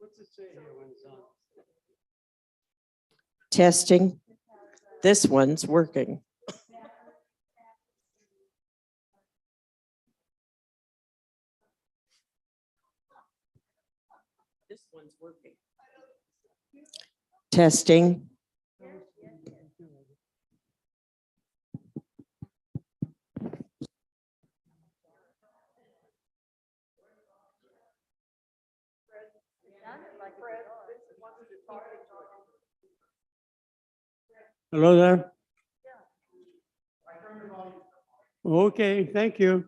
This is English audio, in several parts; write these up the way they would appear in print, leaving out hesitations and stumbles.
What's it say here when it's on? Testing. This one's working. This one's working. Testing. Hello there? Okay, thank you.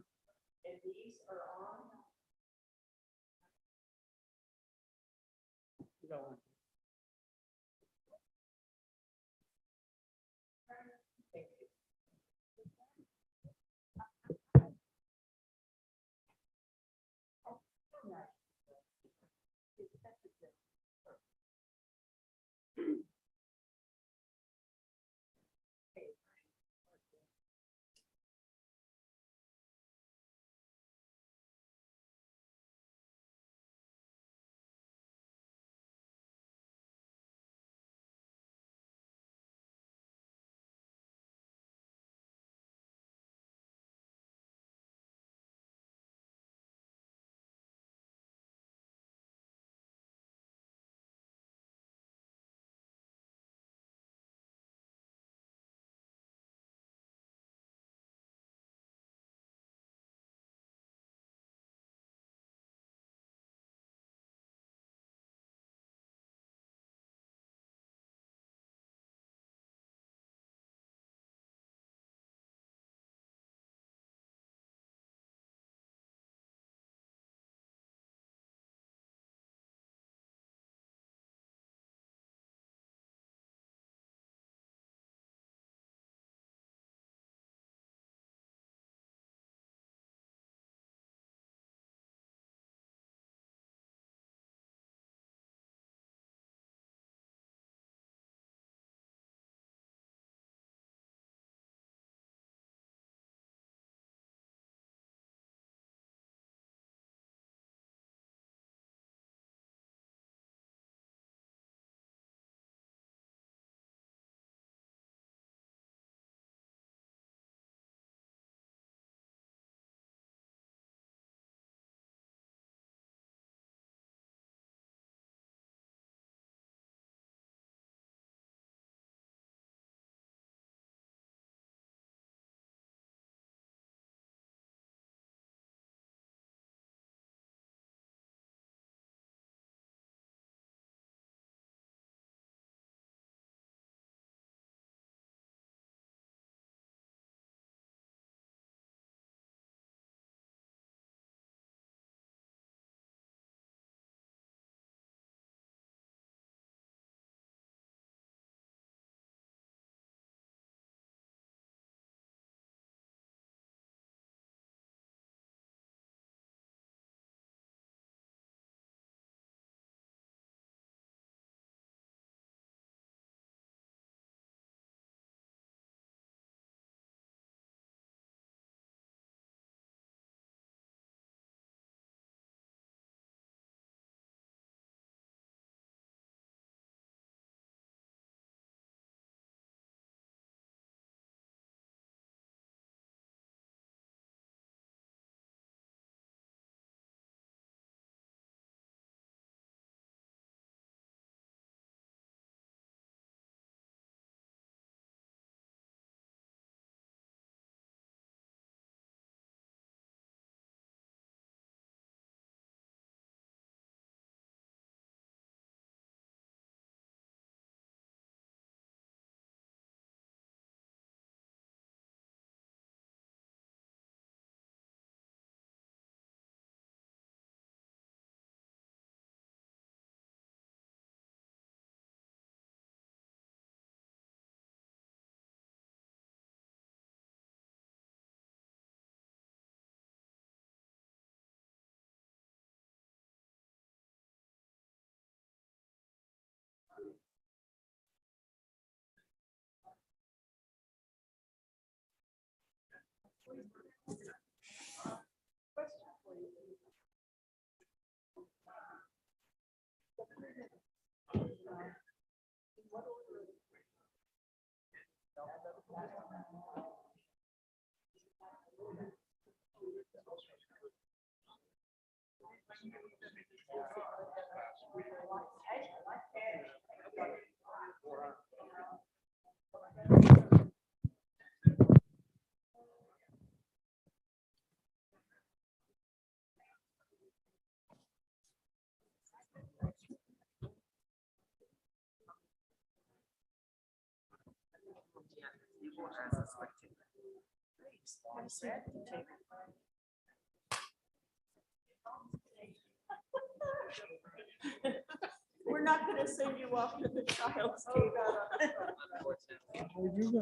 We're not going to send you off to the child's table.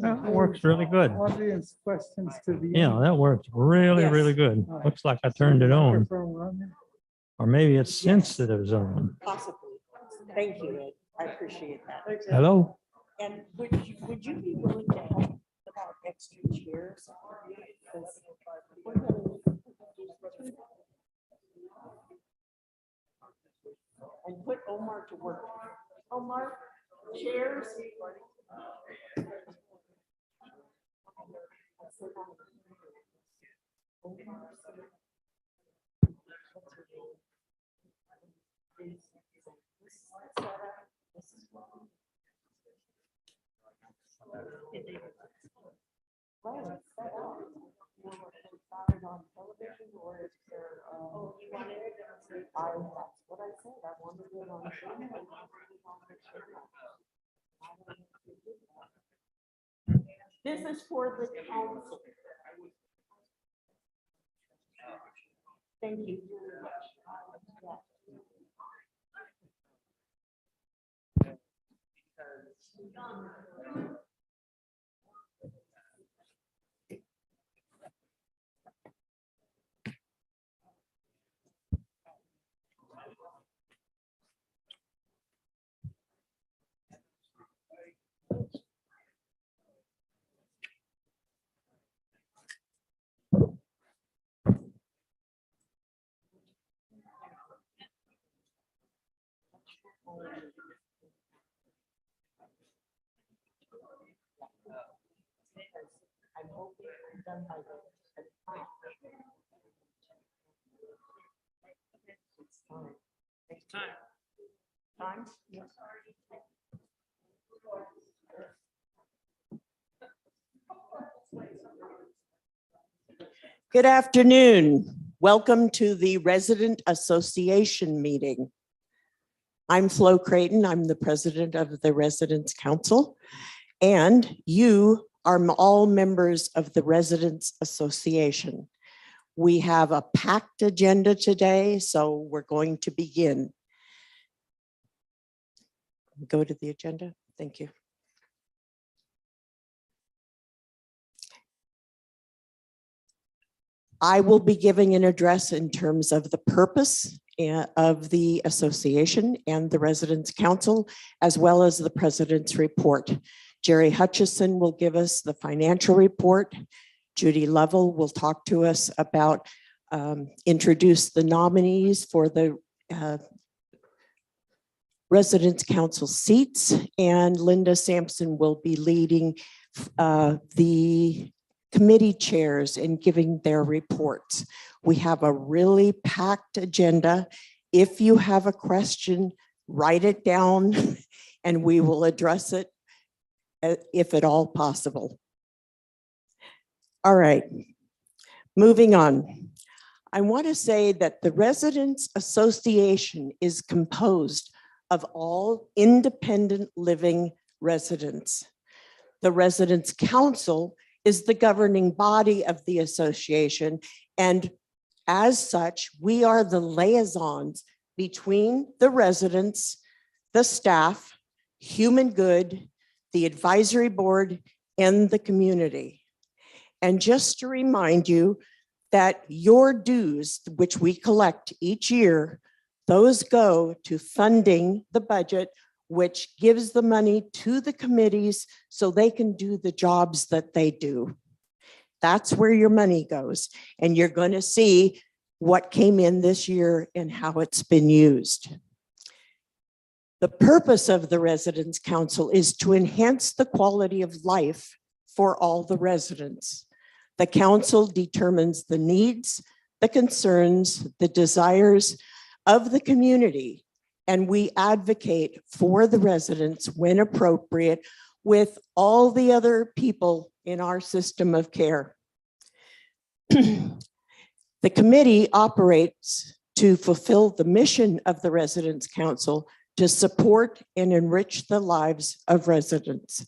That works really good. Audience questions to the. Yeah, that works really, Yes. really good. Looks like I turned it on, Microphone running. or maybe it's sensitive zone. Possibly. Thank you, Ed. I appreciate that. Hello? And would you be willing to help about extra chairs? Because we're gonna- And put Omar to work. Omar, chairs? On television or is there, oh, you wanted it? That's what I said. I wanted it on Zoom. This is for the council. Thank you very much. Yeah. I'm hoping I'm done by the time. It's time. It's time. Time? Yes. Good afternoon. Welcome to the Resident Association meeting. I'm Flo Creighton. I'm the president of the Residents Council, and you are all members of the Residents Association. We have a packed agenda today, so we're going to begin. Go to the agenda. Thank you. I will be giving an address in terms of the purpose of the association and the Residents Council, as well as the president's report. Jerry Hutchison will give us the financial report. Judy Lovell will talk to us about, introduce the nominees for the Residents Council seats, and Linda Sampson will be leading the committee chairs and giving their reports. We have a really packed agenda. If you have a question, write it down and we will address it if at all possible. All right, moving on. I want to say that the Residents Association is composed of all independent living residents. The Residents Council is the governing body of the association, and as such, we are the liaisons between the residents, the staff, human good, the advisory board, and the community. And just to remind you that your dues, which we collect each year, those go to funding the budget, which gives the money to the committees so they can do the jobs that they do. That's where your money goes. And you're going to see what came in this year and how it's been used. The purpose of the Residents' Council is to enhance the quality of life for all the residents. The council determines the needs, the concerns, the desires of the community, and we advocate for the residents when appropriate with all the other people in our system of care. The committee operates to fulfill the mission of the Residents' Council to support and enrich the lives of residents.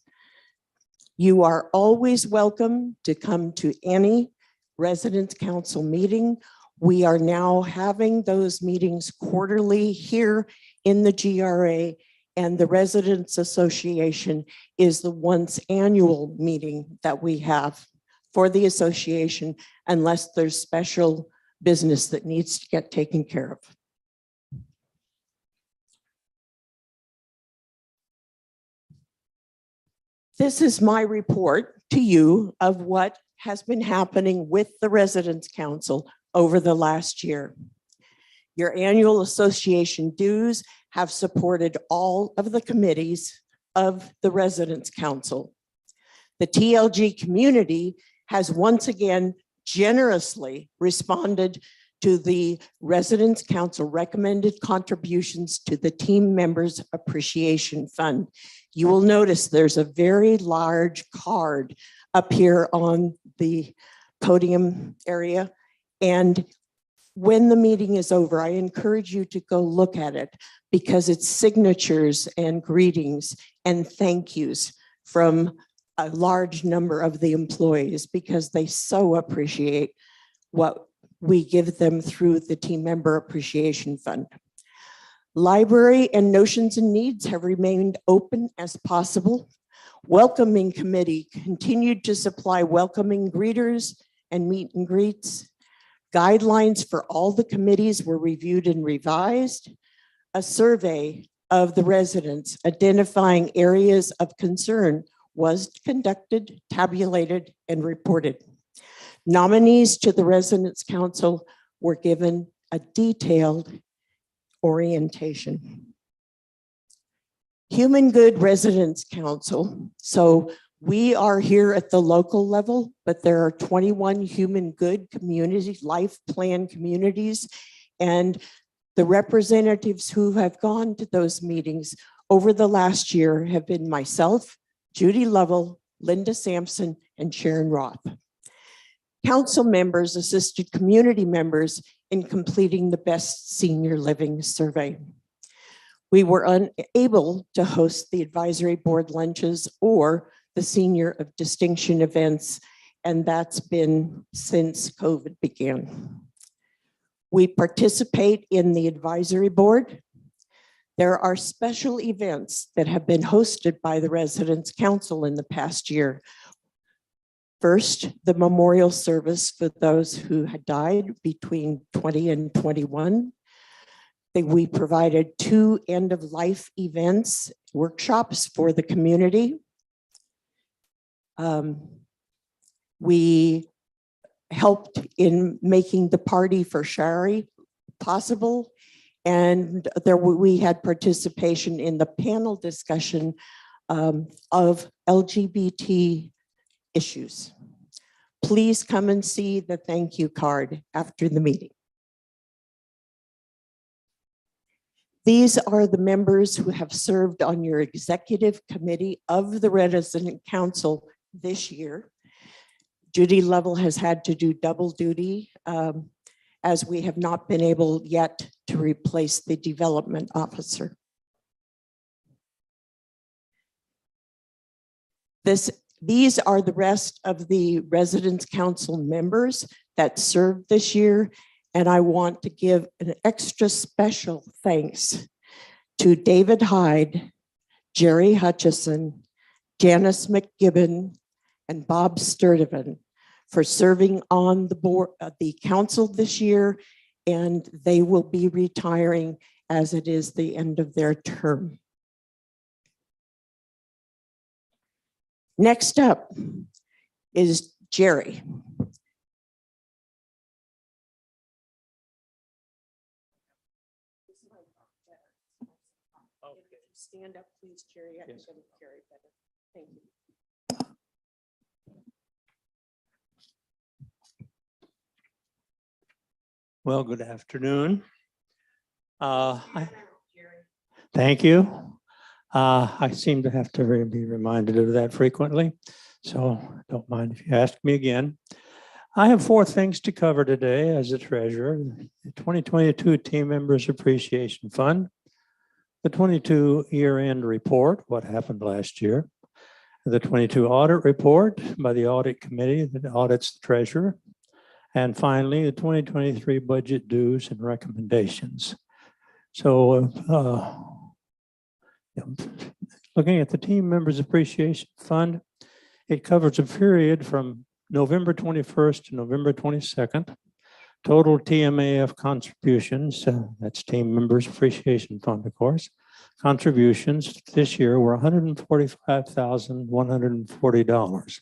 You are always welcome to come to any Residents' Council meeting. We are now having those meetings quarterly here in the GRA, and the Residents Association is the once annual meeting that we have for the association, unless there's special business that needs to get taken care of. This is my report to you of what has been happening with the Residents' Council over the last year. Your annual association dues have supported all of the committees of the Residents' Council. The TLG community has once again generously responded to the Residents' Council recommended contributions to the Team Members Appreciation Fund. You will notice there's a very large card up here on the podium area. And when the meeting is over, I encourage you to go look at it because it's signatures and greetings and thank yous from a large number of the employees because they so appreciate what we give them through the Team Member Appreciation Fund. Library and Notions and Needs have remained open as possible. Welcoming Committee continued to supply welcoming greeters and meet and greets. Guidelines for all the committees were reviewed and revised. A survey of the residents identifying areas of concern was conducted, tabulated, and reported. Nominees to the Residents' Council were given a detailed orientation. Human Good Residents' Council. So we are here at the local level, but there are 21 Human Good community life plan communities, and the representatives who have gone to those meetings over the last year have been myself, Judy Lovell, Linda Sampson, and Sharon Roth. Council members assisted community members in completing the Best Senior Living Survey. We were unable to host the advisory board lunches or the Senior of Distinction events, and that's been since COVID began. We participate in the advisory board. There are special events that have been hosted by the Residents' Council in the past year. First, the memorial service for those who had died between 20 and 21. We provided 2 end-of-life events, workshops for the community. We helped in making the party for Shari possible. And we had participation in the panel discussion of LGBT issues. Please come and see the thank you card after the meeting. These are the members who have served on your executive committee of the Resident Council this year. Judy Lovell has had to do double duty as we have not been able yet to replace the development officer. These are the rest of the Residents' Council members that served this year, and I want to give an extra special thanks to David Hyde, Jerry Hutchison, Janice McGibbon, and Bob Sturdivant for serving on the board of the council this year, and they will be retiring as it is the end of their term. Next up is Jerry. Stand up, please, Jerry. I think Yes. it'll carry better. Thank you. Well, good afternoon. Thank you. I seem to have to be reminded of that frequently, so don't mind if you ask me again. I have four things to cover today as the treasurer: the 2022 Team Members Appreciation Fund, the 22 year-end report, what happened last year, the 22 audit report by the audit committee that audits the treasurer, and finally, the 2023 budget dues and recommendations. So looking at the Team Members Appreciation Fund, it covers a period from November 21st to November 22nd. Total TMAF contributions, that's Team Members Appreciation Fund, of course, contributions this year were $145,140.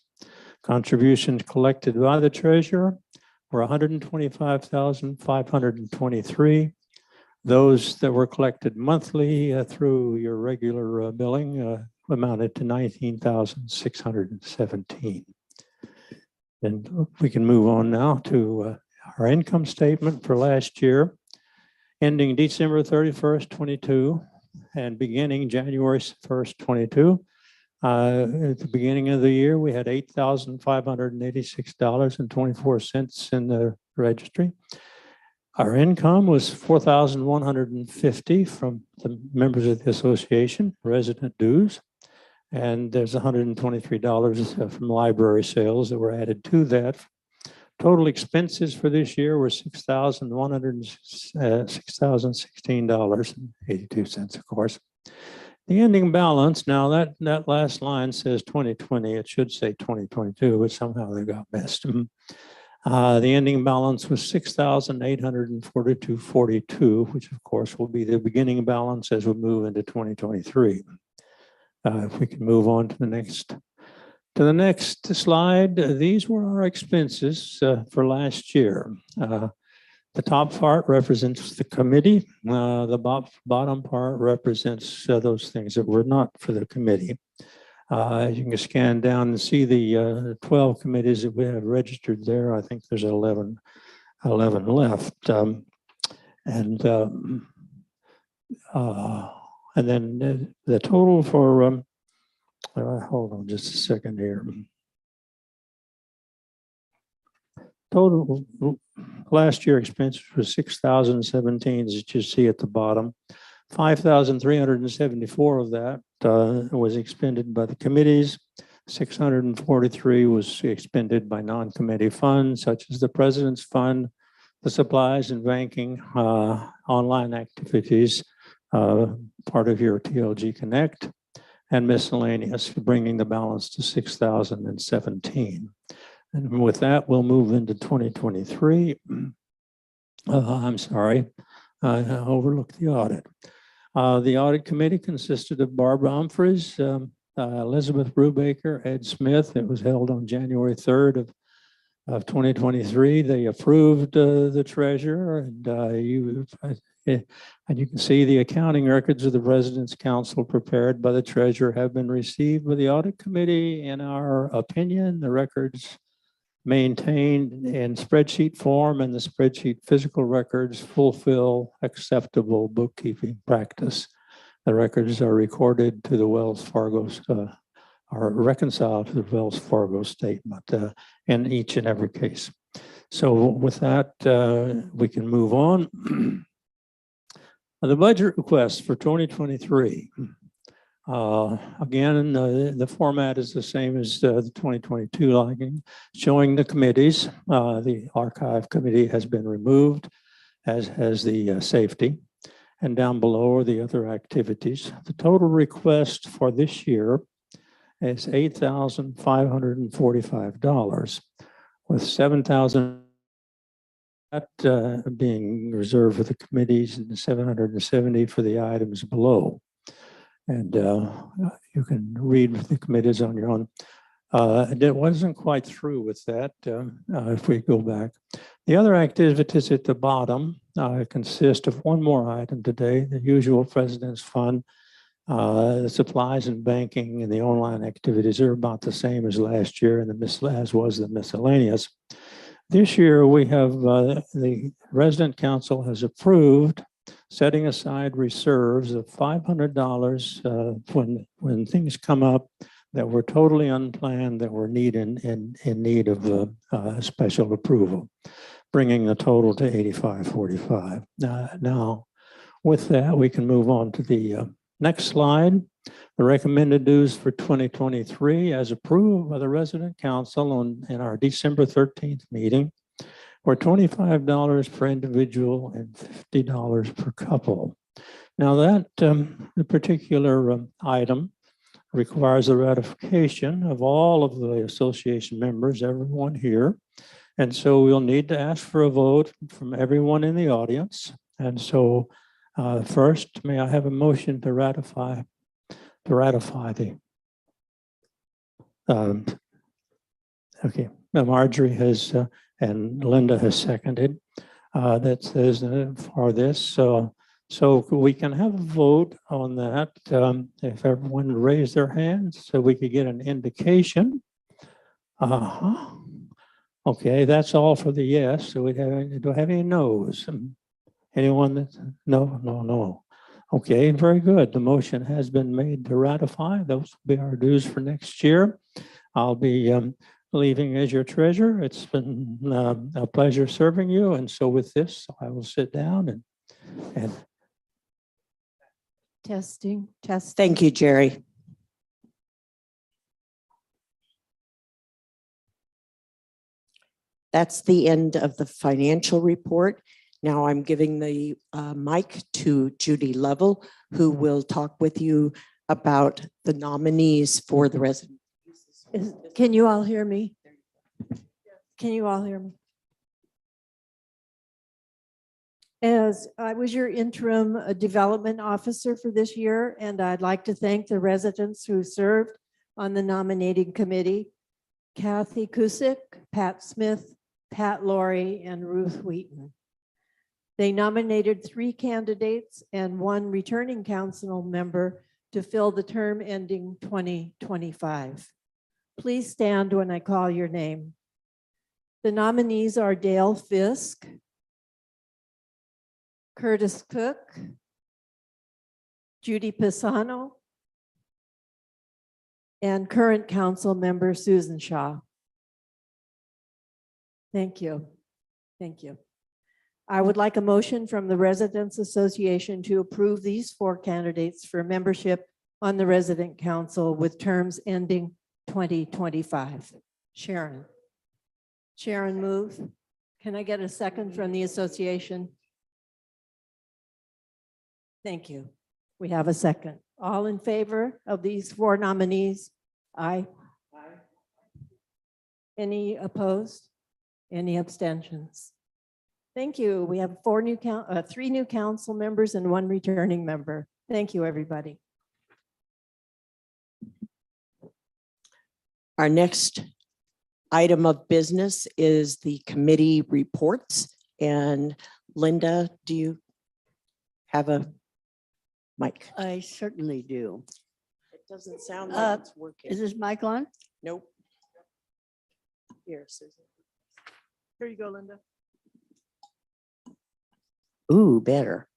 Contributions collected by the treasurer were $125,523. Those that were collected monthly through your regular billing amounted to $19,617. And we can move on now to our income statement for last year, ending December 31st, 22, and beginning January 1st, 22. At the beginning of the year, we had $8,586.24 in the registry. Our income was $4,150 from the members of the association, resident dues, and there's $123 from library sales that were added to that. Total expenses for this year were $6,016.82, of course. The ending balance, now that last line says 2020, it should say 2022, but somehow they got missed. The ending balance was $6,842.42, which of course will be the beginning balance as we move into 2023. If we can move on to the next slide, these were our expenses for last year. The top part represents the committee. The bottom part represents those things that were not for the committee. You can scan down and see the 12 committees that we have registered there. I think there's 11 left. And then the total for, hold on just a second here. Total last year expenses was $6,017, as you see at the bottom. $5,374 of that was expended by the committees. $643 was expended by non-committee funds, such as the President's Fund, the supplies and banking, online activities, part of your TLG Connect, and miscellaneous, bringing the balance to $6,017. And with that, we'll move into 2023. I'm sorry, I overlooked the audit. The audit committee consisted of Barbara Humphreys, Elizabeth Brubaker, Ed Smith. It was held on January 3rd of 2023. They approved the treasurer, and you can see the accounting records of the President's Council prepared by the treasurer have been received by the audit committee. In our opinion, the records maintained in spreadsheet form and the spreadsheet physical records fulfill acceptable bookkeeping practice. The records are recorded to the Wells Fargo, are reconciled to the Wells Fargo statement in each and every case. So with that, we can move on. The budget request for 2023. Again, the format is the same as the 2022 logging, showing the committees. The archive committee has been removed, as has the safety. And down below are the other activities. The total request for this year is $8,545, with $7,000 being reserved for the committees and $770 for the items below. And you can read the committees on your own. It wasn't quite through with that. If we go back, The other activities at the bottom consist of one more item today, the usual President's Fund. The supplies and banking and the online activities are about the same as last year, and as was the miscellaneous. This year, we have the Resident Council has approved setting aside reserves of $500 when things come up that were totally unplanned, that were in need of special approval, bringing the total to 8545. Now, with that, we can move on to the next slide. The recommended dues for 2023, as approved by the Resident Council in our December 13th meeting, were $25 per individual and $50 per couple. Now that the particular item requires the ratification of all of the association members, everyone here. And so we'll need to ask for a vote from everyone in the audience. And so first, may I have a motion to ratify the, okay, now Marjorie has, and Linda has seconded, that says for this. So we can have a vote on that if everyone raised their hands so we could get an indication. Okay, that's all for the yes. So do I have any no's? Anyone that, no. Okay, very good. The motion has been made to ratify. Those will be our dues for next year. I'll be leaving as your treasurer. It's been a pleasure serving you. And so with this, I will sit down and Testing. Thank you, Jerry. That's the end of the financial report. Now I'm giving the mic to Judy Lovell, who will talk with you about the nominees for the resident. Can you all hear me? Can you all hear me? As I was your interim development officer for this year, and I'd like to thank the residents who served on the nominating committee, Kathy Kusick, Pat Smith, Pat Laurie, and Ruth Wheaton. They nominated 3 candidates and 1 returning council member to fill the term ending 2025. Please stand when I call your name. The nominees are Dale Fisk, Curtis Cook, Judy Pisano, and current council member Susan Shaw. Thank you. Thank you. I would like a motion from the Residents Association to approve these 4 candidates for membership on the Resident Council with terms ending 2025. Sharon. Sharon move. Can I get a second from the association? Thank you. We have a second. All in favor of these 4 nominees? Aye. Any opposed? Any abstentions? Thank you. We have 3 new council members and 1 returning member. Thank you, everybody. Our next item of business is the committee reports. And Linda, do you have a mic? I certainly do. It doesn't sound like it's Is working. this mic on? Nope. Here, Susan. Here you go, Linda. Ooh, better.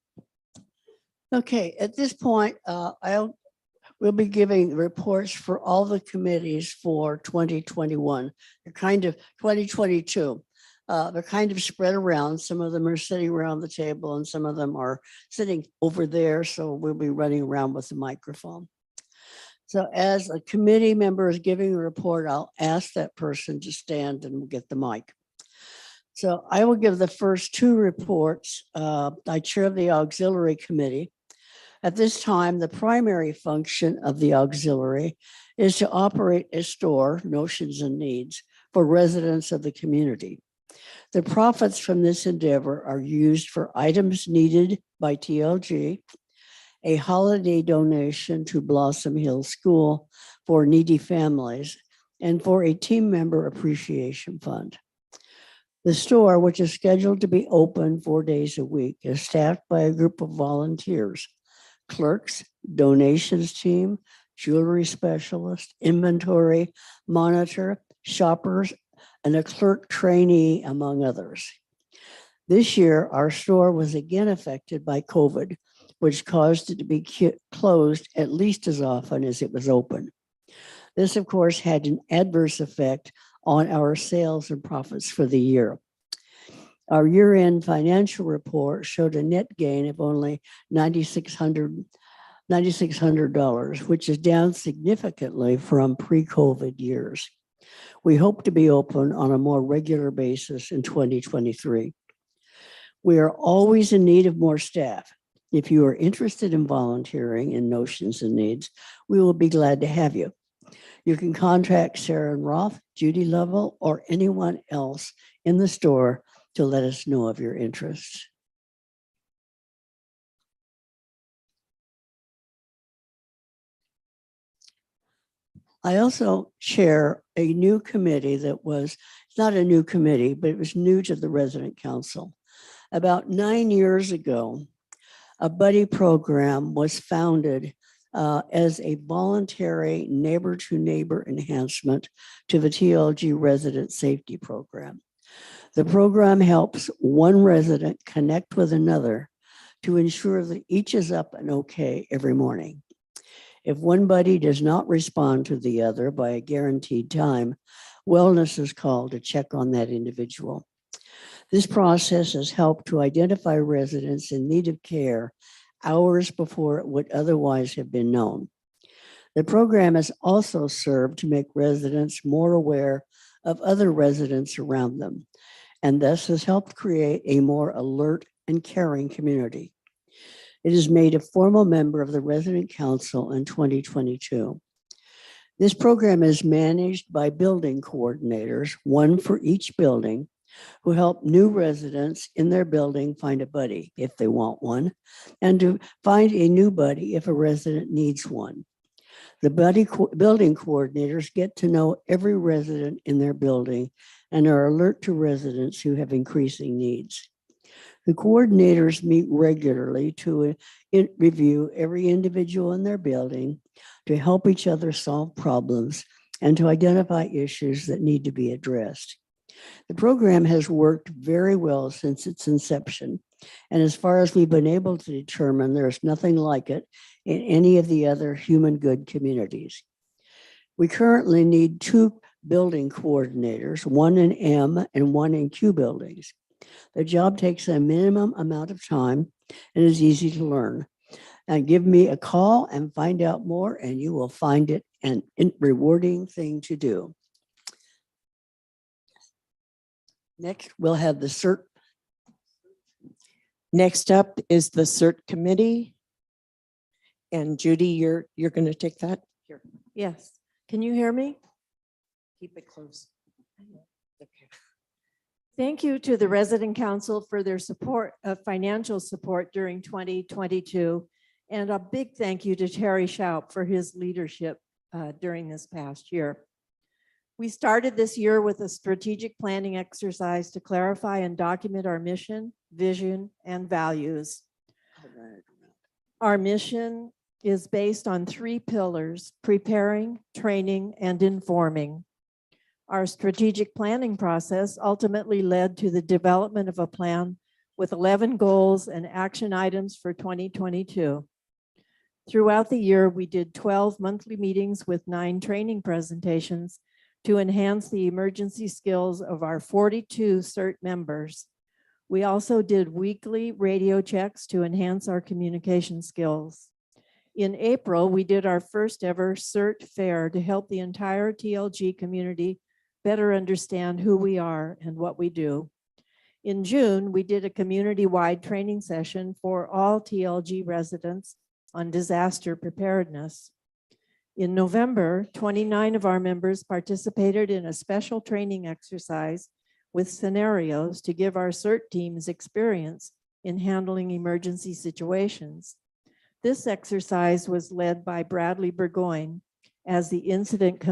Okay, at this point, we'll be giving reports for all the committees for 2021. They're kind of 2022. They're kind of spread around. Some of them are sitting around the table and some of them are sitting over there. So we'll be running around with the microphone. So as a committee member is giving a report, I'll ask that person to stand and we'll get the mic. So I will give the first 2 reports. I chair the auxiliary committee. At this time, the primary function of the auxiliary is to operate a store, Notions and Needs, for residents of the community. The profits from this endeavor are used for items needed by TLG, a holiday donation to Blossom Hill School for needy families, and for a team member appreciation fund. The store, which is scheduled to be open 4 days a week, is staffed by a group of volunteers, clerks, donations team, jewelry specialist, inventory monitor, shoppers, and a clerk trainee, among others. This year, our store was again affected by COVID, which caused it to be closed at least as often as it was open. This, of course, had an adverse effect on our sales and profits for the year. Our year-end financial report showed a net gain of only $9,600, which is down significantly from pre-COVID years. We hope to be open on a more regular basis in 2023. We are always in need of more staff. If you are interested in volunteering in Notions and Needs, we will be glad to have you. You can contact Sharon Roth, Judy Lovell, or anyone else in the store to let us know of your interests. I also chair a new committee that was not a new committee, but it was new to the resident council. About 9 years ago, a buddy program was founded as a voluntary neighbor-to-neighbor enhancement to the TLG resident safety program. The program helps one resident connect with another to ensure that each is up and okay every morning. If one buddy does not respond to the other by a guaranteed time, wellness is called to check on that individual. This process has helped to identify residents in need of care hours before it would otherwise have been known. The program has also served to make residents more aware of other residents around them, and thus has helped create a more alert and caring community. It is made a formal member of the Resident Council in 2022. This program is managed by building coordinators, one for each building, who help new residents in their building find a buddy if they want one, and to find a new buddy if a resident needs one. The building coordinators get to know every resident in their building and are alert to residents who have increasing needs. The coordinators meet regularly to review every individual in their building, to help each other solve problems, and to identify issues that need to be addressed. The program has worked very well since its inception, and as far as we've been able to determine, there's nothing like it in any of the other human good communities. We currently need 2 building coordinators, one in M and one in Q buildings. The job takes a minimum amount of time and is easy to learn. And give me a call and find out more, and you will find it an rewarding thing to do. Next, we'll have the CERT. Next up is the CERT committee. And Judy, you're going to take that? Here. Yes. Can you hear me? Keep it close. Okay. Thank you to the Resident Council for their support, financial support during 2022. And a big thank you to Terry Schaup for his leadership during this past year. We started this year with a strategic planning exercise to clarify and document our mission, vision, and values. Our mission is based on 3 pillars: preparing, training, and informing. Our strategic planning process ultimately led to the development of a plan with 11 goals and action items for 2022. Throughout the year, we did 12 monthly meetings with 9 training presentations to enhance the emergency skills of our 42 CERT members. We also did weekly radio checks to enhance our communication skills. In April, we did our first ever CERT fair to help the entire TLG community better understand who we are and what we do. In June, we did a community-wide training session for all TLG residents on disaster preparedness. In November, 29 of our members participated in a special training exercise with scenarios to give our CERT teams experience in handling emergency situations. This exercise was led by Bradley Burgoyne as the incident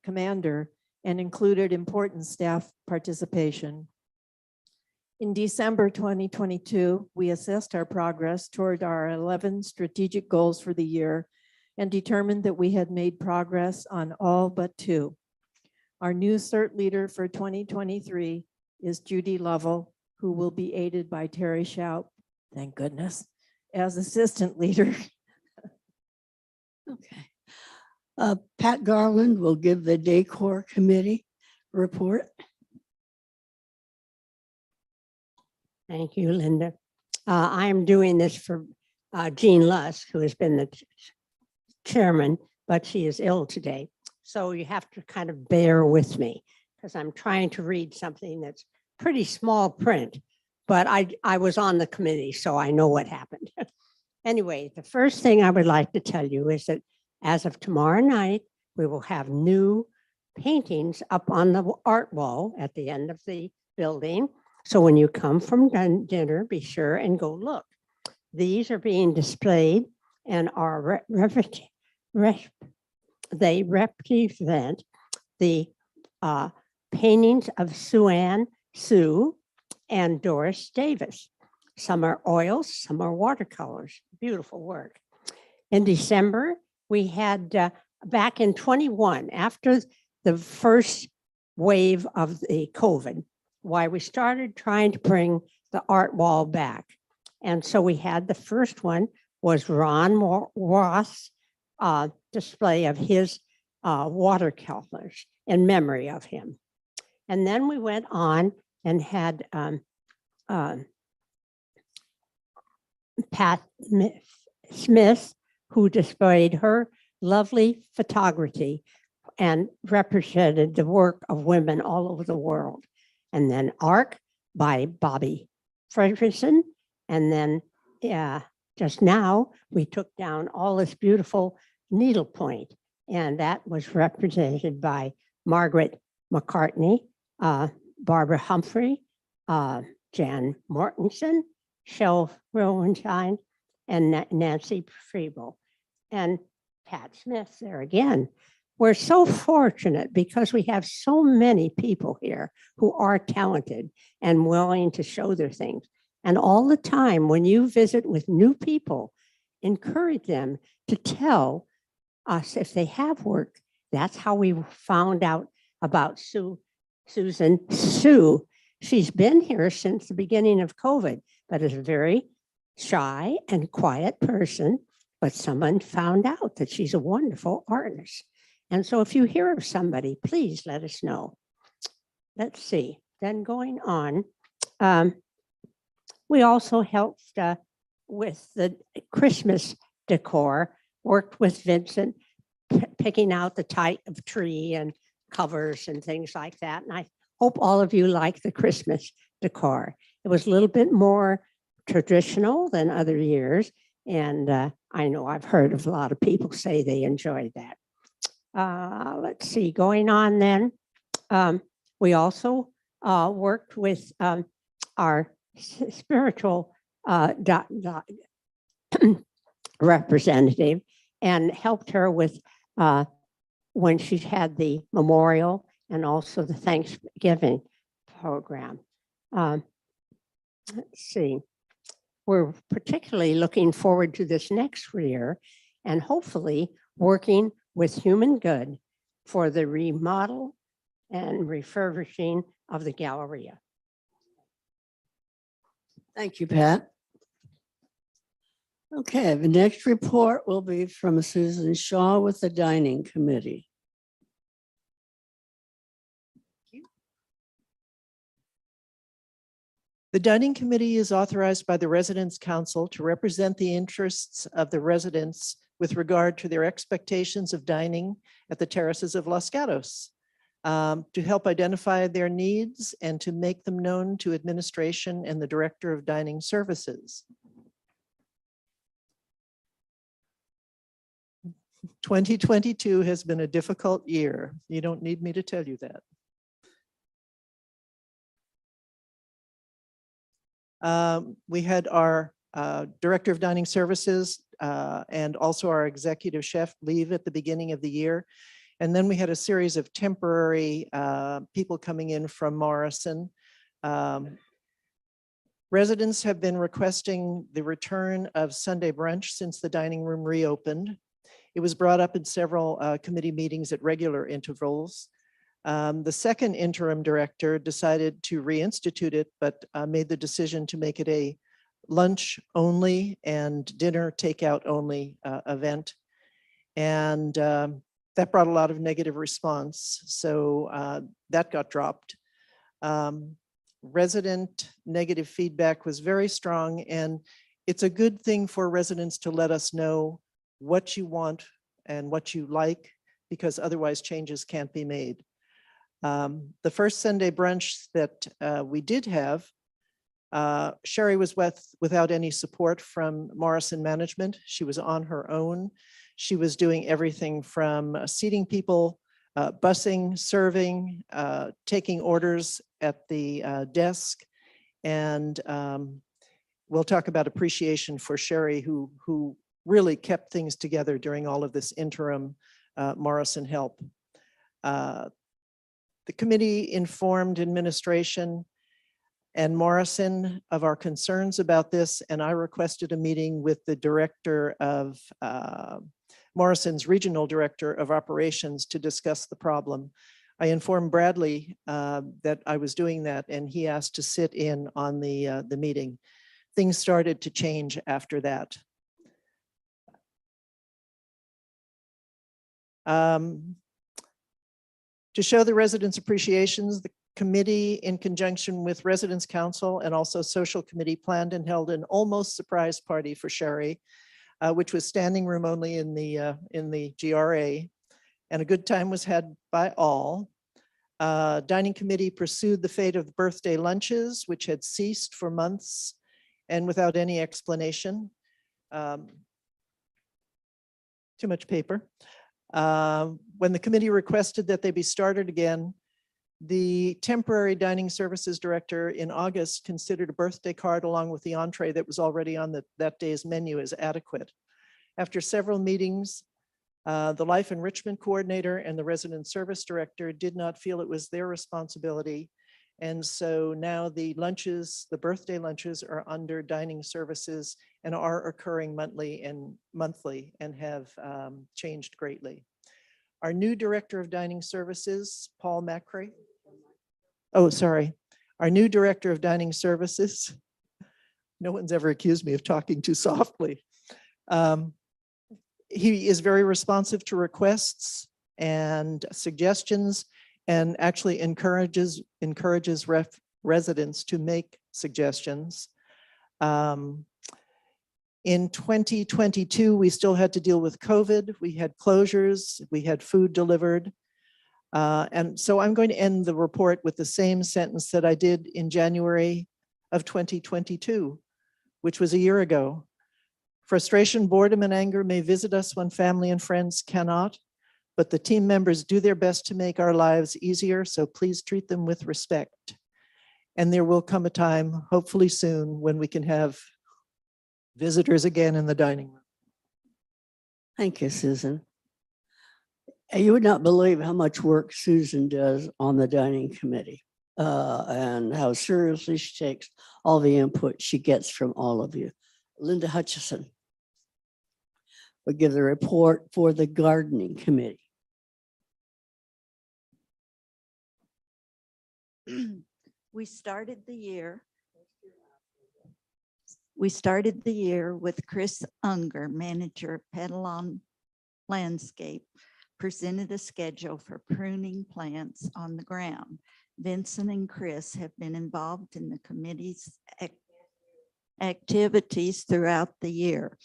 commander and included important staff participation. In December 2022, we assessed our progress toward our 11 strategic goals for the year and determined that we had made progress on all but 2. Our new CERT leader for 2023 is Judy Lovell, who will be aided by Terry Schaup, thank goodness, as assistant leader. Okay. Pat Garland will give the Decor Committee report. Thank you, Linda. I am doing this for Jean Lusk, who has been the chairman, but she is ill today. So you have to kind of bear with me because I'm trying to read something that's pretty small print, but I was on the committee, so I know what happened. Anyway, the first thing I would like to tell you is that as of tomorrow night, we will have new paintings up on the art wall at the end of the building. So when you come from dinner, be sure and go look. These are being displayed and are they represent the paintings of Sue and Doris Davis. Some are oils, some are watercolors. Beautiful work. In December, we had back in 21, after the first wave of the COVID, why we started trying to bring the art wall back. And so we had the first one was Ron Ross display of his watercolors in memory of him. And then we went on and had Pat Smith, who displayed her lovely photography and represented the work of women all over the world. And then Arc by Bobby Fredrickson. And then just now we took down all this beautiful needlepoint, and that was represented by Margaret McCartney, Barbara Humphrey, Jan Mortensen, Shel Rowenstein, and Nancy Friebel, and Pat Smith there again. We're so fortunate because we have so many people here who are talented and willing to show their things. And all the time when you visit with new people, encourage them to tell us if they have work. That's how we found out about Susan Sue. She's been here since the beginning of COVID, but is a very shy and quiet person. But someone found out that she's a wonderful artist. And so if you hear of somebody, please let us know. Let's see. Then going on, we also helped with the Christmas decor, worked with Vincent, picking out the type of tree and covers and things like that. And I hope all of you like the Christmas decor. It was a little bit more traditional than other years. And I know I've heard of a lot of people say they enjoyed that. Let's see, going on then. We also worked with our spiritual representative and helped her with when she had the memorial and also the Thanksgiving program. Let's see. We're particularly looking forward to this next year and hopefully working with Human Good for the remodel and refurbishing of the Galleria. Thank you, Pat. Okay, the next report will be from Susan Shaw with the Dining Committee. The Dining Committee is authorized by the Residents' Council to represent the interests of the residents with regard to their expectations of dining at the terraces of Los Gatos, to help identify their needs and to make them known to administration and the Director of Dining Services. 2022 has been a difficult year. You don't need me to tell you that. We had our Director of Dining Services and also our executive chef leave at the beginning of the year. And then we had a series of temporary people coming in from Morrison. Residents have been requesting the return of Sunday brunch since the dining room reopened. It was brought up in several committee meetings at regular intervals. The second interim director decided to reinstitute it, but made the decision to make it a lunch only and dinner takeout only event. And that brought a lot of negative response. So that got dropped. Resident negative feedback was very strong, and it's a good thing for residents to let us know what you want and what you like, because otherwise changes can't be made. The first Sunday brunch that we did have, Sherry was without any support from Morrison management. She was on her own. She was doing everything from seating people, busing, serving, taking orders at the desk. And we'll talk about appreciation for Sherry, who really kept things together during all of this interim Morrison help. The committee informed administration and Morrison of our concerns about this, and I requested a meeting with the director of Morrison's regional director of operations to discuss the problem. I informed Bradley that I was doing that, and he asked to sit in on the meeting. Things started to change after that. To show the residents' appreciations, the committee, in conjunction with Residents Council and also Social Committee, planned and held an almost surprise party for Sherry, which was standing room only in the GRA, and a good time was had by all. Dining committee pursued the fate of the birthday lunches, which had ceased for months and without any explanation. Too much paper. When the committee requested that they be started again, the temporary dining services director in August considered a birthday card along with the entree that was already on that day's menu as adequate. After several meetings, the life enrichment coordinator and the resident service director did not feel it was their responsibility. And so now the lunches, the birthday lunches, are under dining services and are occurring monthly and have changed greatly. Our new director of dining services, Paul Macrae. Oh, sorry. Our new director of dining services. No one's ever accused me of talking too softly. He is very responsive to requests and suggestions, and actually encourages residents to make suggestions. In 2022, we still had to deal with COVID. We had closures, we had food delivered. And so I'm going to end the report with the same sentence that I did in January of 2022, which was a year ago. Frustration, boredom, and anger may visit us when family and friends cannot, but the team members do their best to make our lives easier, so please treat them with respect. And there will come a time, hopefully soon, when we can have visitors again in the dining room. Thank you, Susan. You would not believe how much work Susan does on the dining committee and how seriously she takes all the input she gets from all of you. Linda Hutchison will give the report for the gardening committee. We started the year with Chris Unger, manager of Petalon Landscape, presented a schedule for pruning plants on the ground. Vincent and Chris have been involved in the committee's activities throughout the year.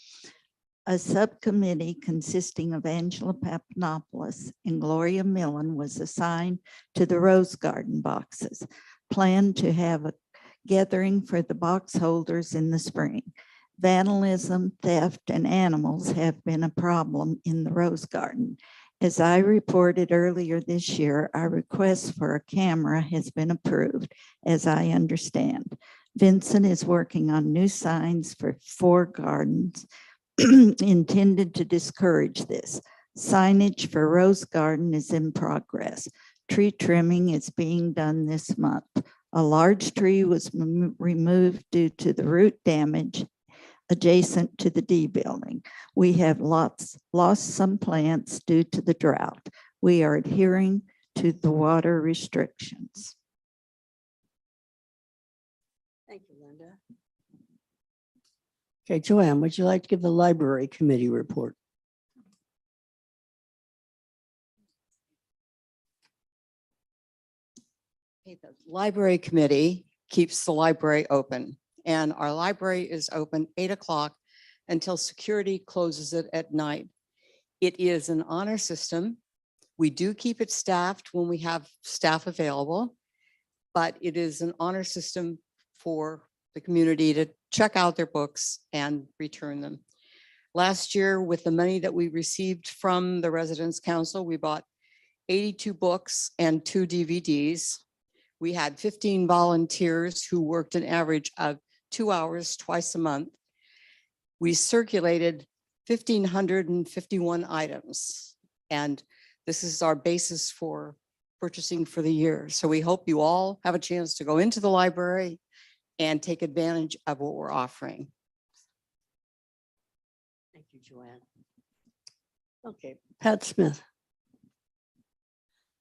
A subcommittee consisting of Angela Papanopoulos and Gloria Millen was assigned to the rose garden boxes, planned to have a gathering for the box holders in the spring. Vandalism, theft, and animals have been a problem in the rose garden. As I reported earlier this year, our request for a camera has been approved, as I understand. Vincent is working on new signs for 4 gardens intended to discourage this. Signage for Rose Garden is in progress. Tree trimming is being done this month. A large tree was removed due to the root damage adjacent to the D building. We have lost some plants due to the drought. We are adhering to the water restrictions. Thank you, Linda. Okay, Joanne, would you like to give the library committee report? Okay, the library committee keeps the library open, and our library is open 8 o'clock until security closes it at night. It is an honor system. We do keep it staffed when we have staff available, but it is an honor system for the community to check out their books and return them. Last year, with the money that we received from the Residents Council, we bought 82 books and 2 DVDs. We had 15 volunteers who worked an average of 2 hours twice a month. We circulated 1,551 items, and this is our basis for purchasing for the year. So we hope you all have a chance to go into the library and take advantage of what we're offering. Thank you, Joanne. Okay, Pat Smith.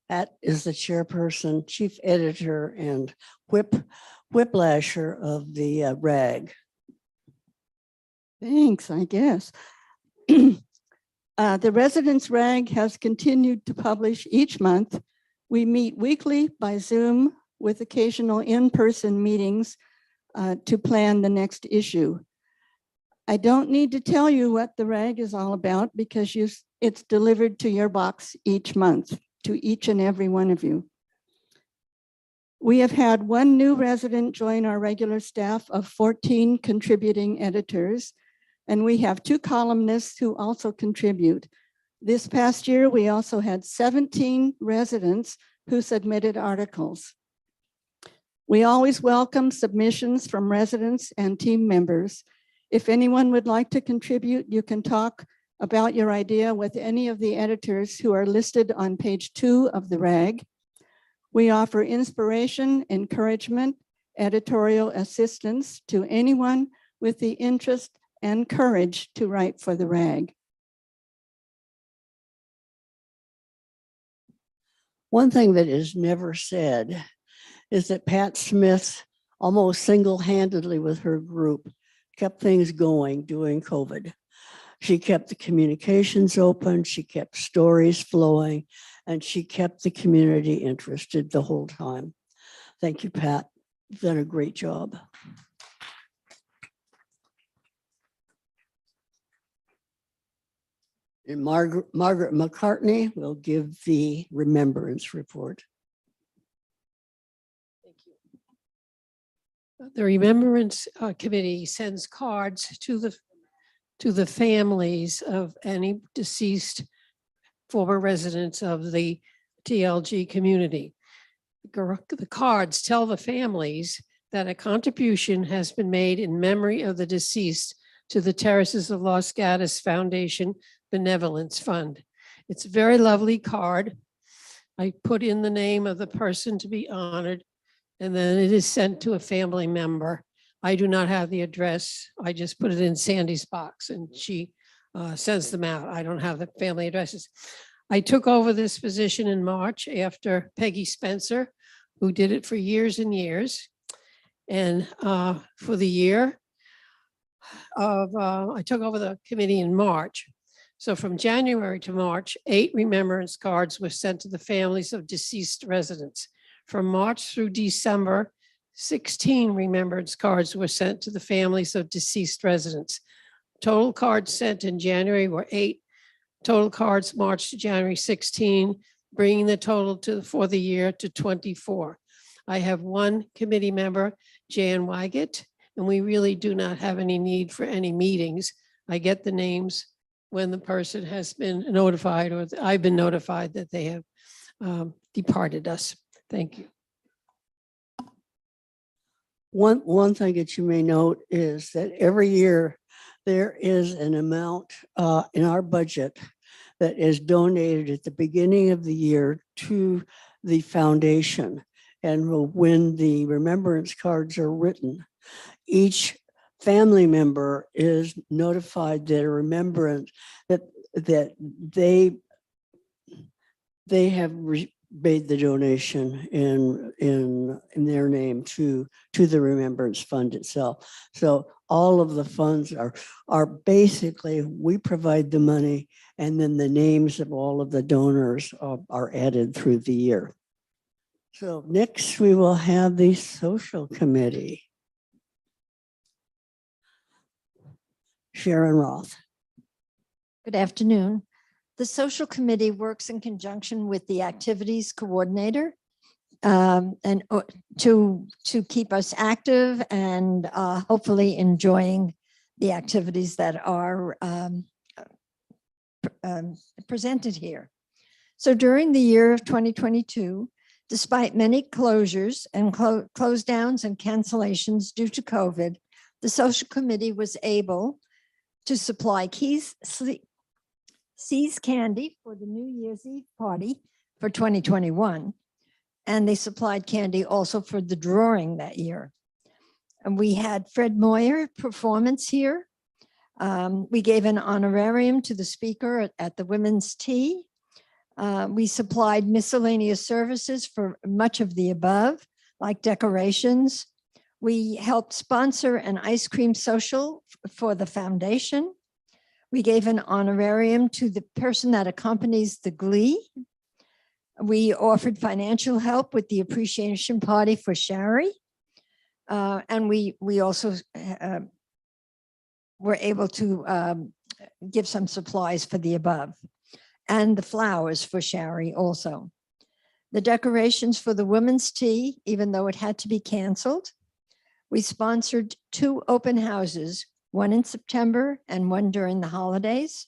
Pat is the chairperson, chief editor, and whiplasher of the RAG. Thanks, I guess. The Residents Rag has continued to publish each month. We meet weekly by Zoom with occasional in-person meetings to plan the next issue. I don't need to tell you what the rag is all about because it's delivered to your box each month, to each and every one of you. We have had one new resident join our regular staff of 14 contributing editors, and we have 2 columnists who also contribute. This past year, we also had 17 residents who submitted articles. We always welcome submissions from residents and team members. If anyone would like to contribute, you can talk about your idea with any of the editors who are listed on page 2 of the RAG. We offer inspiration, encouragement, editorial assistance to anyone with the interest and courage to write for the RAG. One thing that is never said is that Pat Smith almost single-handedly with her group kept things going during COVID. She kept the communications open, she kept stories flowing, and she kept the community interested the whole time. Thank you, Pat. You've done a great job. And Margaret McCartney will give the remembrance report. The Remembrance Committee sends cards to the families of any deceased former residents of the TLG community. The cards tell the families that a contribution has been made in memory of the deceased to the Terraces of Los Gatos Foundation Benevolence Fund. It's a very lovely card. I put in the name of the person to be honored, and then it is sent to a family member. I do not have the address. I just put it in Sandy's box and she sends them out. I don't have the family addresses. I took over this position in March after Peggy Spencer, who did it for years and years. And for the year of, I took over the committee in March. So from January to March, 8 remembrance cards were sent to the families of deceased residents. From March through December, 16 remembrance cards were sent to the families of deceased residents. Total cards sent in January were 8. Total cards March to January 16, bringing the total for the year to 24. I have one committee member, Jan Wygett, and we really do not have any need for any meetings. I get the names when the person has been notified or I've been notified that they have departed us. Thank you. One thing that you may note is that every year there is an amount in our budget that is donated at the beginning of the year to the foundation. And when the remembrance cards are written, each family member is notified that a remembrance that they have made the donation in their name to the Remembrance Fund itself. So all of the funds are basically, we provide the money, and then the names of all of the donors are added through the year. So next we will have the Social Committee. Sharon Roth. Good afternoon. The Social Committee works in conjunction with the Activities Coordinator and to keep us active and hopefully enjoying the activities that are presented here. So during the year of 2022, despite many closures and close downs and cancellations due to COVID, the Social Committee was able to supply See's candy for the New Year's Eve party for 2021. And they supplied candy also for the drawing that year. And we had Fred Moyer performance here. We gave an honorarium to the speaker at the women's tea. We supplied miscellaneous services for much of the above, like decorations. We helped sponsor an ice cream social for the foundation. We gave an honorarium to the person that accompanies the glee. We offered financial help with the appreciation party for Shari. And we also were able to give some supplies for the above and the flowers for Shari also. The decorations for the women's tea, even though it had to be canceled. We sponsored 2 open houses, one in September and one during the holidays.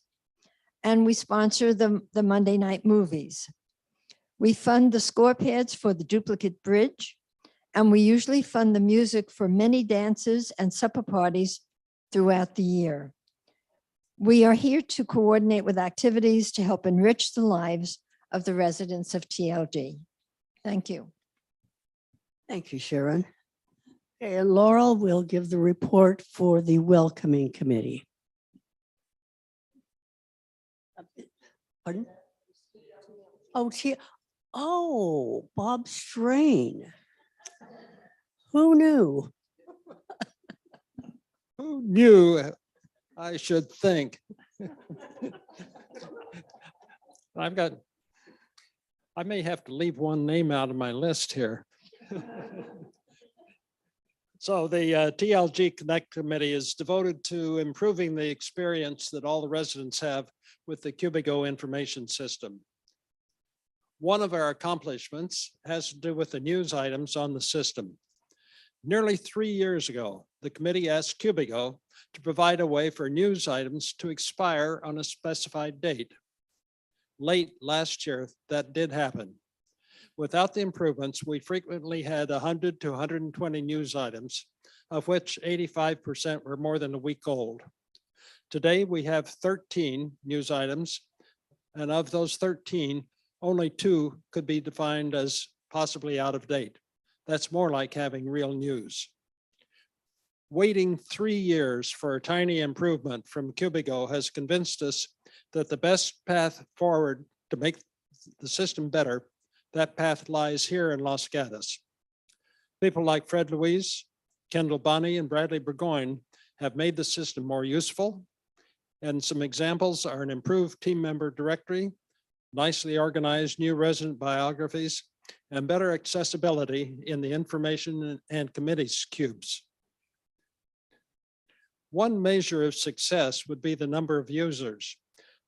And we sponsor the Monday night movies. We fund the score pads for the duplicate bridge. And we usually fund the music for many dances and supper parties throughout the year. We are here to coordinate with activities to help enrich the lives of the residents of TLG. Thank you. Thank you, Sharon. Okay, and Laurel will give the report for the Welcoming Committee. Pardon? Oh, Bob Strain. Who knew? Who knew? I should think. I may have to leave one name out of my list here. So the TLG Connect Committee is devoted to improving the experience that all the residents have with the Cubigo information system. One of our accomplishments has to do with the news items on the system. Nearly 3 years ago, the committee asked Cubigo to provide a way for news items to expire on a specified date. Late last year, that did happen. Without the improvements, we frequently had 100 to 120 news items, of which 85% were more than a week old. Today, we have 13 news items, and of those 13, only 2 could be defined as possibly out of date. That's more like having real news. Waiting 3 years for a tiny improvement from Cubigo has convinced us that the best path forward to make the system better, that path lies here in Los Gatos. People like Fred Louise, Kendall Bonney, and Bradley Burgoyne have made the system more useful. And some examples are an improved team member directory, nicely organized new resident biographies, and better accessibility in the information and committees cubes. One measure of success would be the number of users,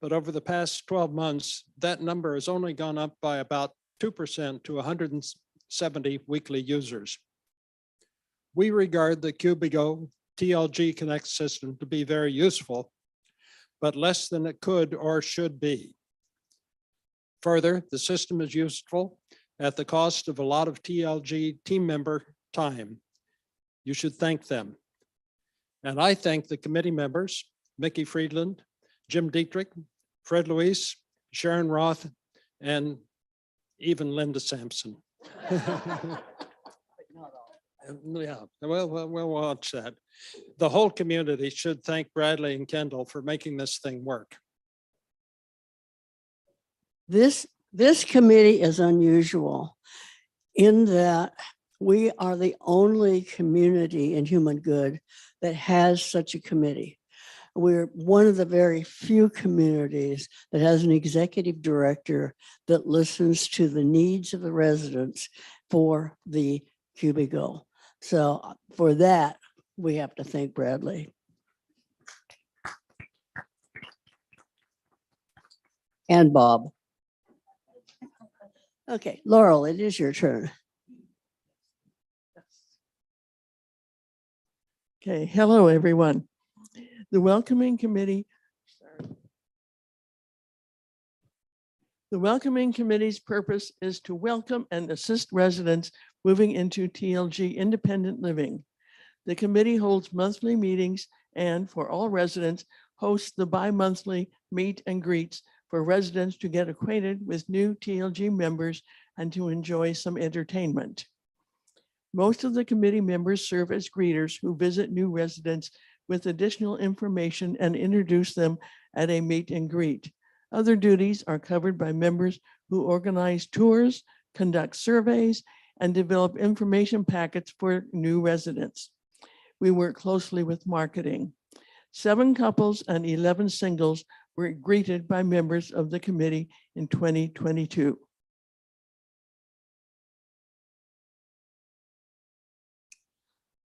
but over the past 12 months, that number has only gone up by about 2% to 170 weekly users. We regard the Cubigo TLG Connect system to be very useful, but less than it could or should be. Further, the system is useful at the cost of a lot of TLG team member time. You should thank them. And I thank the committee members, Mickey Friedland, Jim Dietrich, Fred Luis, Sharon Roth, and even Linda Sampson. Yeah, we'll watch that. The whole community should thank Bradley and Kendall for making this thing work. This committee is unusual in that we are the only community in human good that has such a committee. We're one of the very few communities that has an executive director that listens to the needs of the residents for the Cubicle. So for that, we have to thank Bradley. And Bob. Okay, Laurel, it is your turn. Okay, hello, everyone. The Welcoming Committee. The Welcoming Committee's purpose is to welcome and assist residents moving into TLG independent living. The committee holds monthly meetings and for all residents hosts the bi-monthly meet and greets for residents to get acquainted with new TLG members and to enjoy some entertainment. Most of the committee members serve as greeters who visit new residents with additional information and introduce them at a meet and greet. Other duties are covered by members who organize tours, conduct surveys, and develop information packets for new residents. We work closely with marketing. 7 couples and 11 singles were greeted by members of the committee in 2022.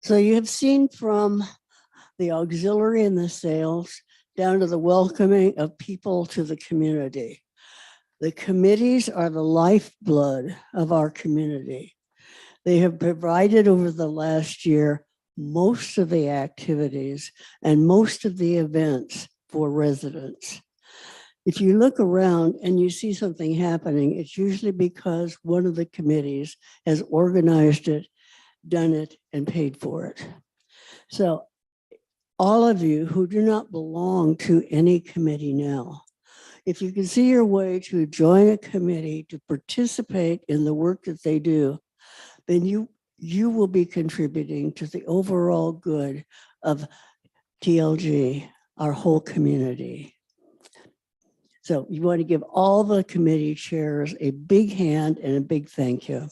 So you have seen from the auxiliary and the sales down to the welcoming of people to the community. The committees are the lifeblood of our community. They have provided over the last year most of the activities and most of the events for residents. If you look around and you see something happening, it's usually because one of the committees has organized it, done it, and paid for it. So all of you who do not belong to any committee now, if you can see your way to join a committee to participate in the work that they do, then you will be contributing to the overall good of TLG, our whole community. So you want to give all the committee chairs a big hand and a big thank you.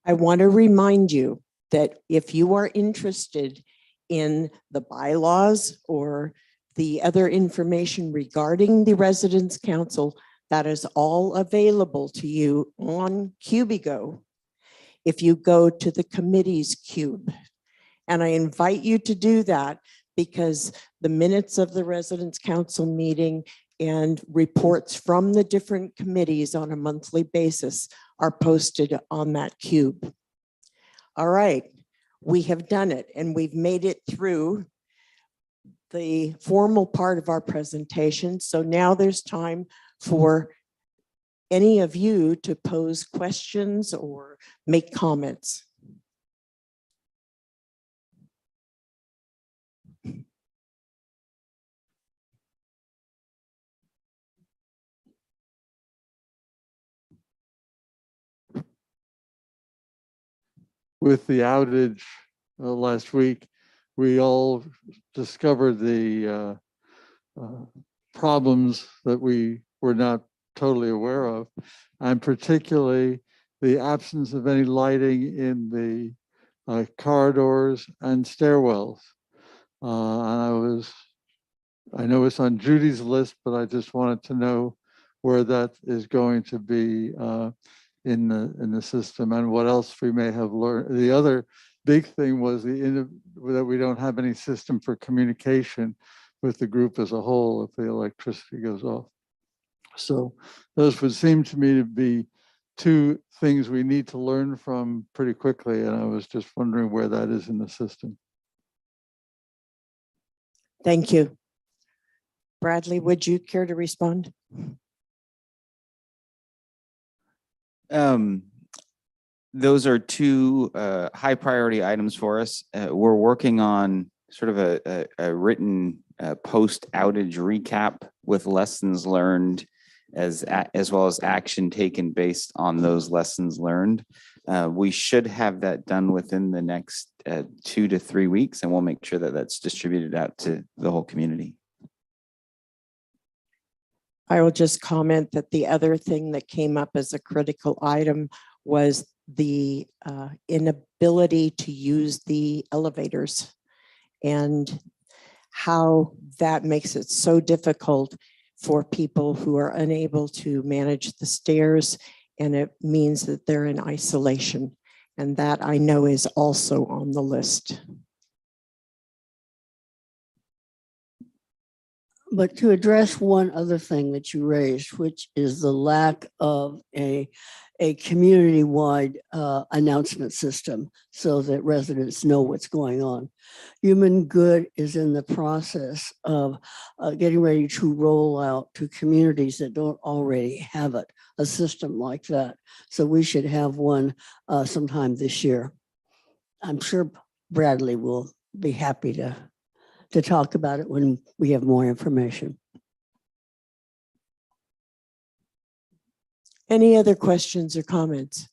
I want to remind you that if you are interested in the bylaws or the other information regarding the Residents' Council, that is all available to you on Cubigo if you go to the committee's cube. And I invite you to do that because the minutes of the Residents' Council meeting and reports from the different committees on a monthly basis are posted on that cube. All right, we have done it and we've made it through the formal part of our presentation. So now there's time for any of you to pose questions or make comments. With the outage last week, we all discovered the problems that we were not totally aware of, and particularly the absence of any lighting in the corridors and stairwells. And I know it's on Judy's list, but I just wanted to know where that is going to be in the system and what else we may have learned. The other big thing was that we don't have any system for communication with the group as a whole if the electricity goes off. So those would seem to me to be 2 things we need to learn from pretty quickly. And I was just wondering where that is in the system. Thank you. Bradley, would you care to respond? Those are 2 high priority items for us. We're working on sort of a written post outage recap with lessons learned as well as action taken based on those lessons learned. We should have that done within the next 2 to 3 weeks, and we'll make sure that that's distributed out to the whole community. I will just comment that the other thing that came up as a critical item was the inability to use the elevators and how that makes it so difficult for people who are unable to manage the stairs, and it means that they're in isolation. And that I know is also on the list. But to address one other thing that you raised, which is the lack of a community-wide announcement system so that residents know what's going on. Human Good is in the process of getting ready to roll out to communities that don't already have it, a system like that. So we should have one sometime this year. I'm sure Bradley will be happy to talk about it when we have more information. Any other questions or comments?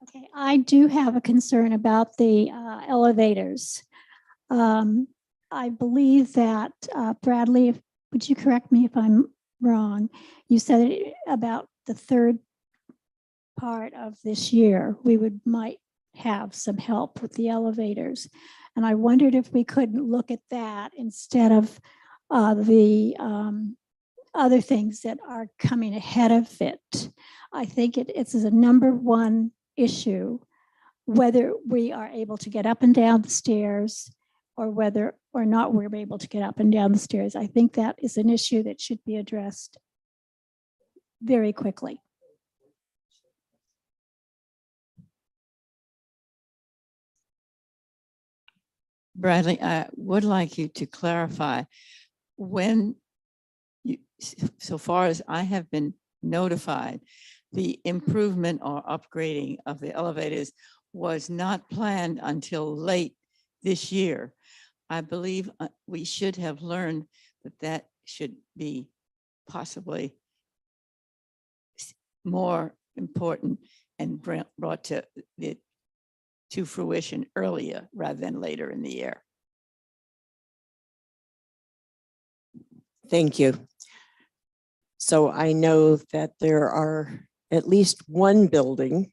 Okay, I do have a concern about the elevators. I believe that Bradley, would you correct me if I'm wrong? You said about the third part of this year, we might have some help with the elevators. And I wondered if we couldn't look at that instead of the other things that are coming ahead of it. I think it's a number one issue, whether we are able to get up and down the stairs or whether or not we're able to get up and down the stairs. I think that is an issue that should be addressed very quickly. Bradley, I would like you to clarify when you, so far as I have been notified, the improvement or upgrading of the elevators was not planned until late this year. I believe we should have learned that that should be possibly more important and brought to fruition earlier rather than later in the year. Thank you. So I know that there are at least one building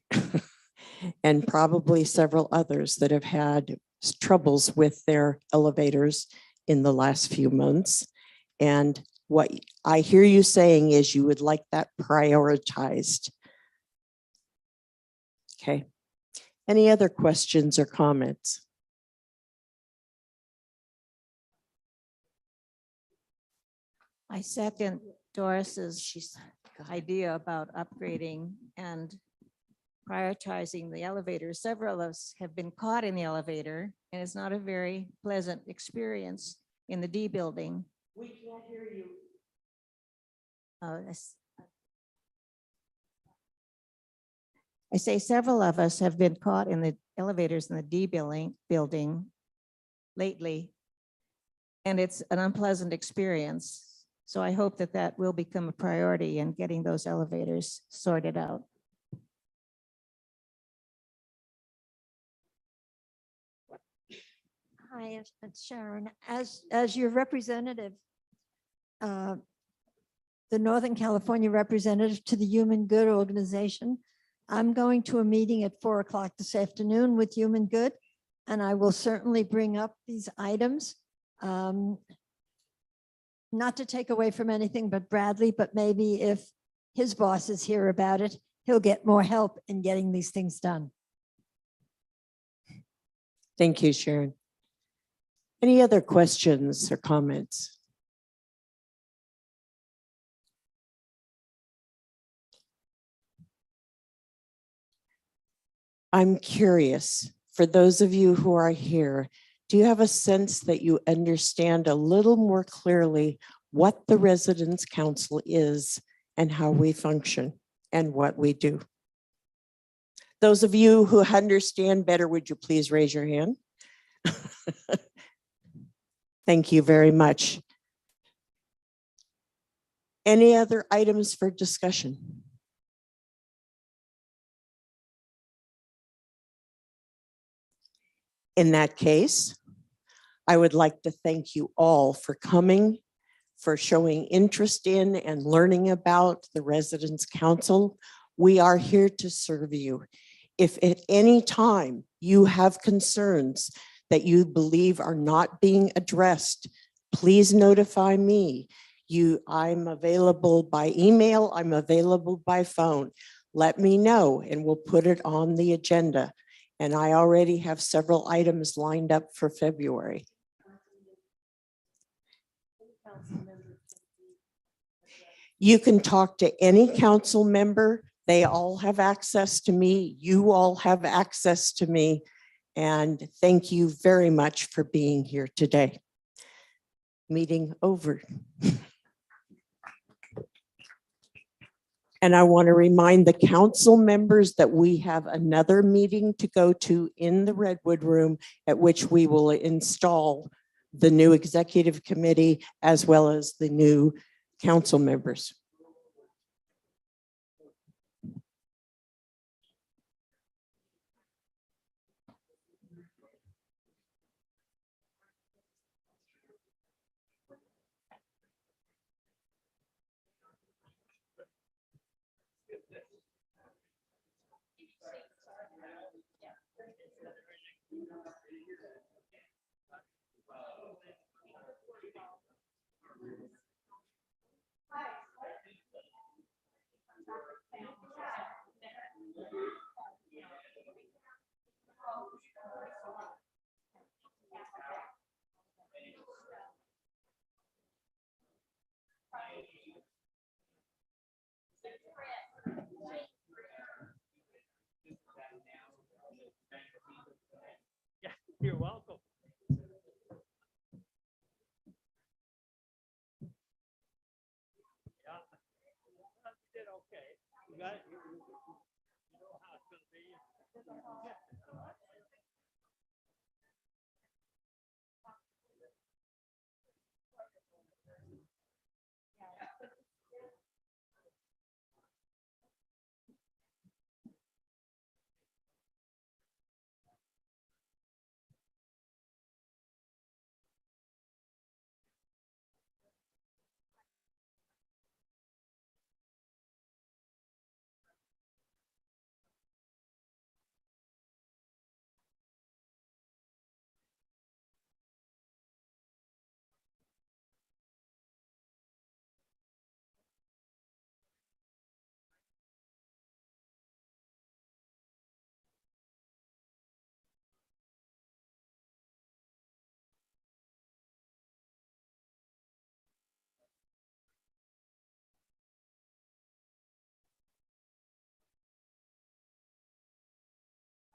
and probably several others that have had troubles with their elevators in the last few months. And what I hear you saying is you would like that prioritized. Okay. Any other questions or comments? I second Doris's idea about upgrading and prioritizing the elevator. Several of us have been caught in the elevator, and it's not a very pleasant experience in the D building. We can't hear you. I say several of us have been caught in the elevators in the D building lately, and it's an unpleasant experience. So I hope that that will become a priority in getting those elevators sorted out. Hi, it's Sharon. As your representative, the Northern California representative to the Human Good Organization, I'm going to a meeting at 4 o'clock this afternoon with Human Good, and I will certainly bring up these items. Not to take away from anything but Bradley, but maybe if his bosses hear about it, he'll get more help in getting these things done. Thank you, Sharon. Any other questions or comments? I'm curious, for those of you who are here, do you have a sense that you understand a little more clearly what the Residents' Council is and how we function and what we do? Those of you who understand better, would you please raise your hand? Thank you very much. Any other items for discussion? In that case, I would like to thank you all for coming, for showing interest in and learning about the Residents Council. We are here to serve you. If at any time you have concerns that you believe are not being addressed, please notify me. I'm available by email, I'm available by phone. Let me know and we'll put it on the agenda. And I already have several items lined up for February. You can talk to any council member. They all have access to me. You all have access to me. And thank you very much for being here today. Meeting over. And I want to remind the council members that we have another meeting to go to in the Redwood Room, at which we will install the new executive committee as well as the new council members. Yeah, you're welcome. Yeah, you did okay. You got it. You know how it's gonna be.